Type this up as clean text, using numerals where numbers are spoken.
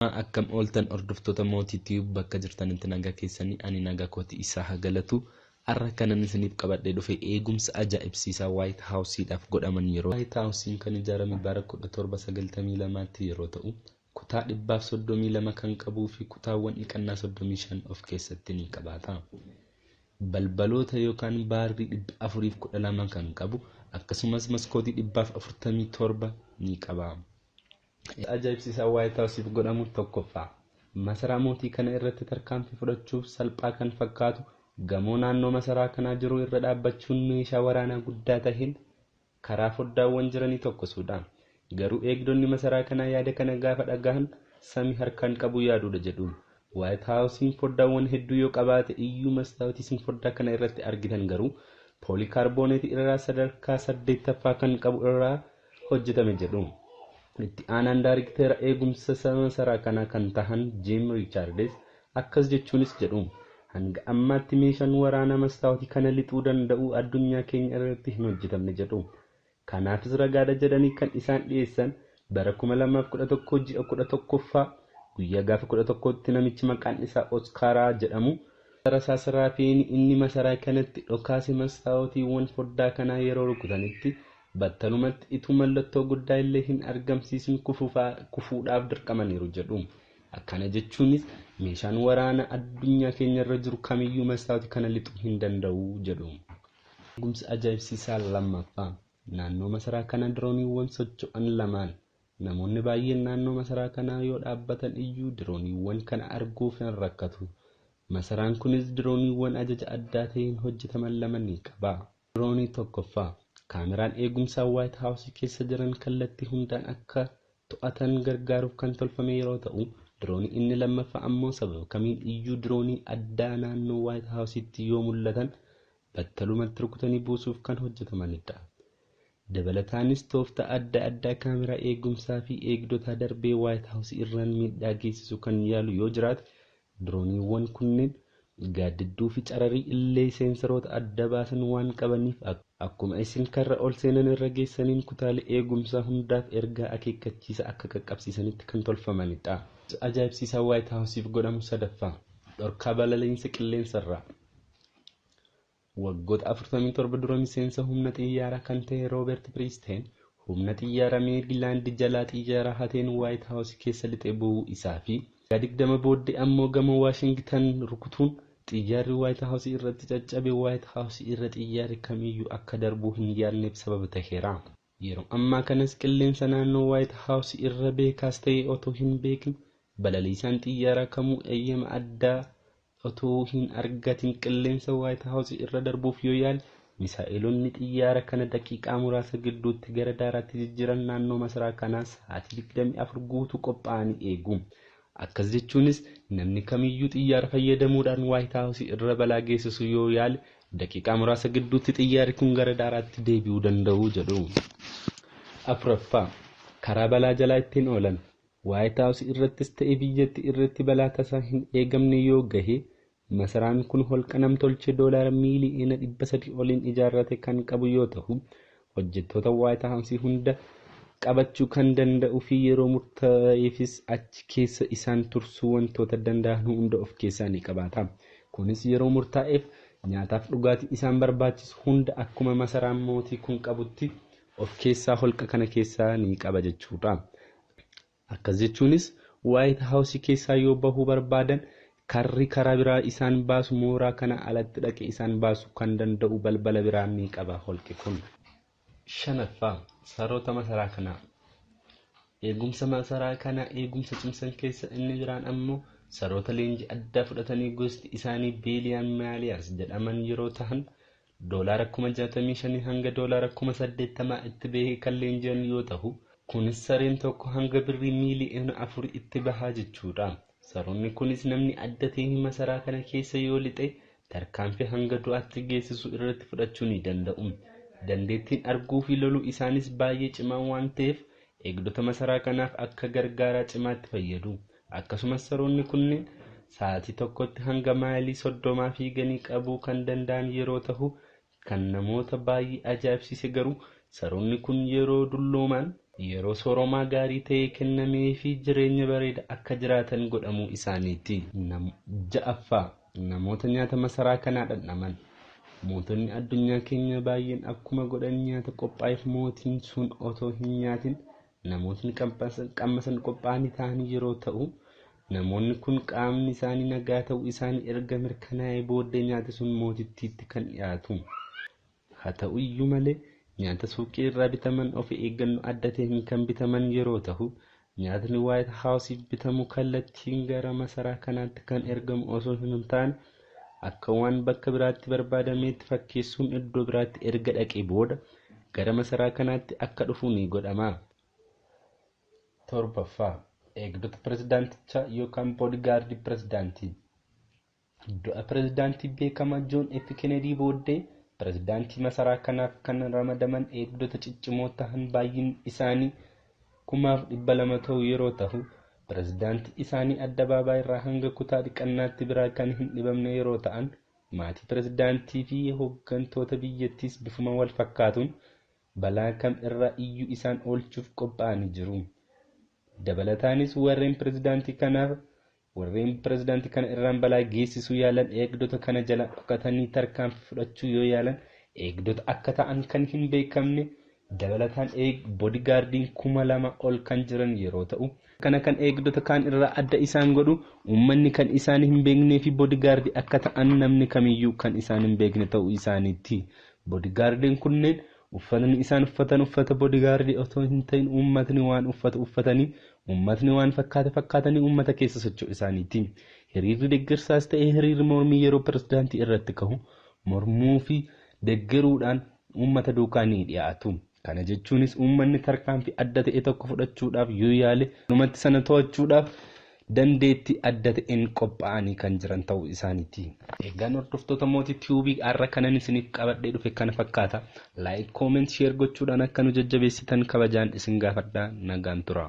Akkam ooltan hordoftoota mootiitii bakka jirtanitti nagaa keessanii ani nagaa kooti isaa hagalatu har'a kanan isiniif qabadhee dhufe eegumsa ajaa'ibsiisaa White House'idhaaf godhaman yeroo White House'n kan ijaarame bara 1792tti yeroo ta'u kutaa 132 kan qabuu fi kutaawwan dhiqannaa 35 of keessatti ni qabaata. Balbaloota yookaan baarrii 412 kan qabu akkasumas maskootii 447 ni qaba. Ajaa'ibsiisaa White House'if godhamu tokkoffaa masaraa mootii kana irratti tarkaanfii fudhachuuf salphaa kan fakkaatu gamoo naannoo masaraa kanaa jiru irra dhaabbachuun meeshaa waraanaa guddaa taheen karaa foddaawwan jiranii tokkosuudha. Garuu eegdonni masaraa kanaa yaada kana gaafa dhagahan samii harkaan qabu yaaduudha jedhu. White House'n foddaawwan hedduu yoo qabaate iyyuu mastaawotii isin foddaa kana irratti argitan garuu poolikarboneetii irraa sadarkaa 8ffaa kan qabu irraa hojjetame jedhu. Itti aanaan daayirikteera eegumsa masaraa kanaa kan tahan Jim Richards akkas jechuunis jedhu hanga ammaatti meeshaan waraanaa mastaawotii kana lixuu danda'u addunyaa keenya irratti hin hojjetamne jedhu. Kanaafis ragaadha jedhanii kan isaan dhiyeessan bara 2011 ji'a 11ffaa guyyaa gaafa 11tti namichi maqaan isaa Oskaaraa jedhamu rasaasraa fi inni masaraa kanatti dhokaase mastaawotiiwwan foddaa kanaa yeroo rukutanitti battalumatti itu mallattoo guddaa illee hin argamsiisin kufuudhaaf dirqamaniiru jedhu. Akkana jechuunis meeshaan waraanaa addunyaa keenya irra jiru kamiyyuu mastaawotii kana lixuu hin danda'u jedhu. Eegumsa ajaa'ibsiisaa lammaffaa naannoo masaraa kana dirooniiwwan socho'an lamaan namoonni baay'een naannoo masaraa kanaa yoo dhaabbatan iyyuu dirooniiwwan kana arguuf hin rakkatu. Masaraan kunis dirooniiwwan ajaja addaa ta'een hojjetaman lama ni qaba. Diroonii tokkoffaa kaameraan eegumsaa White House keessa jiran kallattii hundaan akka to'atan gargaaruuf kan tolfame yeroo ta'u diroonii inni lammaffaa ammoo sababa kamiin iyyuu diroonii addaa naannoo White House'tti yoo mul'atan battalumatti rukutanii buusuuf kan hojjetamanidha. Dabalataanis tooftaa adda addaa kaameraa eegumsaa fi eegdota darbee White House irraan miidhaa geessisu kan yaalu yoo jiraate dirooniiwwan kunneen gaaddidduu fi cararii illee seensaroota adda baasan waan qabaniif akkuma isin karra ol seenan irra geessaniin kutaalee eegumsaa hundaaf ergaa akeekkachiisa akka qaqqabsiisanitti kan tolfamanidha. Ajaa'ibsiisaa White House'if godhamu sadaffaa dhorkaa balaliinsa qilleensarraa waggoota 47 dura miseensa humna xiyyaaraa kan ta'e Robert Bristain humna xiyyaaraa Meerilaand jalaa xiyyaaraa hateen White House keessa lixee bu'uu isaa fi 20 booddee ammoo gama Washington rukutuun xiyyaarri White House irratti caccabe White House irra xiyyaarri kamiyyuu akka darbuu hin yaadneef sababa ta'eera. Yeroo ammaa kanas qilleensa naannoo White House irra beekaas ta'e otoo hin beekin balaliisaan xiyyaaraa kamuu eeyyama addaa otoo hin argatin qilleensa White House irra darbuuf yoo yaale misaa'eelonni xiyyaara kana daqiiqaa muraasa gidduutti gara daaraatti jijjiiran naannoo masaraa kanaa sa'aatii 24 guutuu qophaa'anii eegu. Akkas jechuunis namni kamiyyuu xiyyaara fayyadamuudhaan White House irra balaa geessisu yoo yaale daqiiqaa muraasa gidduutti xiyyaarri kun gara daaraatti deebi'uu danda'u jedhu. Afuraffaa karaa balaa jalaa ittiin oolan White House irrattis ta'e biyyatti irratti balaa tasaa hin eegamne yoo gahe masaraan kun holqa namtolchee doolaara miiliyoona 300 oliin ijaarrate kan qabu yoo ta'u hojjettoota White House hunda qabachuu kan danda'u fi yeroo murtaa'eefis achi keessa isaan tursuu wantoota danda'an hunda of keessaa ni qabaata. Kunis yeroo murtaa'eef nyaataaf dhugaatii isaan barbaachisu hunda akkuma masaraan mootii kun qabutti of keessaa holqa kana keessaa ni qaba jechuudha. Akkas jechuunis White House keessaa yoo bahuu barbaadan karri karaa biraa isaan baasu mooraa kana alatti dhaqee isaan baasu kan danda'u balbala biraa ni qaba holqi kun. Shanaffaa saroota masaraa kanaa eegumsa masaraa kanaa eegumsa cimsan keessa inni biraan ammoo saroota leenjii addaa fudhatanii gosti isaanii biiliyaan maaliyaas jedhaman yeroo tahan doolaara 65,000 hanga doolaara 80,000 itti bahee kan leenji'an yoo ta'u kunis sareen tokko hanga birrii miiliyoona 4 itti bahaa jechuudha. Saroonni kunis namni adda ta'e masaraa kana keessa yoo lixe tarkaanfii hanga du'aatti geessisu irratti fudhachuu ni danda'u. Dandeettiin arguu fi loluu isaanis baay'ee cimaa waan ta'eef eegdota masaraa kanaaf akka gargaaraa cimaatti fayyadu. Akkasumas saroonni kunneen sa'aatii tokkotti hanga maayilii 30 fiiganii qabuu kan danda'an yeroo ta'u kan namoota baay'ee ajaa'ibsiise garuu saroonni kun yeroo dullooman yeroo sooramaa gaarii ta'e kennamee fi jireenya bareeda akka jiraatan godhamuu isaaniiti. Ja'affaa namoota nyaata masaraa kanaa dhandhaman. Mootonni addunyaa keenya baay'een akkuma godhan nyaata qophaa'eef mootiin sun otoo hin nyaatin namootni qammasan qophaa'anii ta'anii yeroo ta'u, namoonni kun qaamni isaanii nagaa ta'uu isaanii erga mirkanaa'ee booddee nyaata sun mootittiitti kan dhiyaatu. Haa ta'u iyyuu malee nyaata suuqii irraa bitaman of eeggannoo adda ta'een kan bitaman yeroo ta'u, nyaatni White House bitamu kallattiin gara masaraa kanaatti kan ergamu osoo hin taane akka waan bakka biraatti barbaadameetti fakkeessuun iddoo biraatti erga dhaqee booda gara masaraa kanaatti akka dhufu ni godhama. Torbaffaa eegdota pirezidaantichaa yookaan boodigaardii pirezidaantii. Du'a pirezidaantii beekamaa John F. Kennedy booddee pirezidaantii masaraa kanaaf kan ramadaman eegdota ciccimoo ta'an baay'een isaanii 200,000 ta'u yeroo ta'u, pirezidaantii isaanii addabaabaay irraa hanga kutaa dhiqannaatti biraa kan hin dhibamne yeroo ta'an, maatii pirezidaantii fi hooggantoota biyyattiis bifuma wal fakkaatuun balaa kam irraa iyyuu isaan oolchuuf qophaa'anii jiru. Dabalataanis warreen pirezidaantii kana irraan balaa geessisuu yaalan eegdota kana jala dhokatanii tarkaanfii fudhachuu yoo yaalan eegdota akka ta'an kan hin beekamne. Dabalataan boodigaardiin 2,000 ol kan jiran yeroo ta'u, kana kan eegdota kaan irraa adda isaan godhu uummanni kan isaan hin beeknee fi boodigaardii akka ta'an namni kamiyyuu kan isaan hin beekne ta'uu isaaniiti. Boodigaardiin kunneen uffatni isaan uffatan uffata boodigaardii otoo hin ta'in uummatni waan uffatu uffatanii uummatni waan fakkaatanii uummata keessa socho'u isaaniiti. Hiriirri deeggarsaas ta'ee hiriirri mormii yeroo pirezidaantii irratti ka'u mormuu fi deeggaruudhaan uummata duukaa ni dhiyaatu. Kana jechuunis uummanni tarkaanfii adda ta'e tokko fudhachuudhaaf yoo yaale numatti sana to'achuudhaaf dandeettii adda ta'een qophaa'anii kan jiran ta'uu isaaniiti. Eegaan hordoftoota mootii tiibii har'a kanan isiniif qabadhee dhufe kana fakkaata. Like, comment, share gochuudhaan akka nu jajjabeessitan kabajaan isin gaafadha. Nagaan tura.